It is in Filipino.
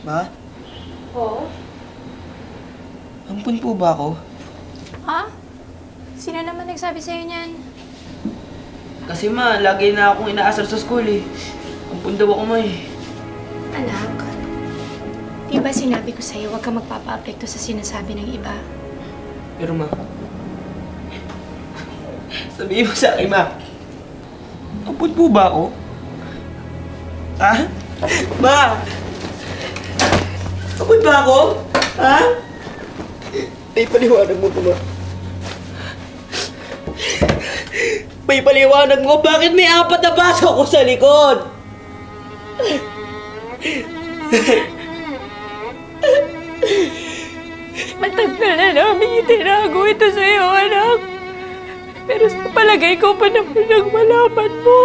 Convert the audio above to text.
Ma, Oo? ampun po ba ako? Ha? Sino naman nagsabi sa'yo niyan? Kasi ma, lagi na akong inaasar sa school eh. Ampun daw ako ma eh. Anak, di ba sinabi ko sa'yo huwag ka magpapa-apekto sa sinasabi ng iba? Pero ma, sabihin mo sa akin ma, ampun po ba ako? Ha? Ma! Ampun ba ako? Ha? May paliwanag mo po ma. May paliwanag mo, bakit may 4 na baso ko sa likod? Matagal na namin itinago ito sa'yo, anak. Pero sa palagay ko pa naman ang malaman mo.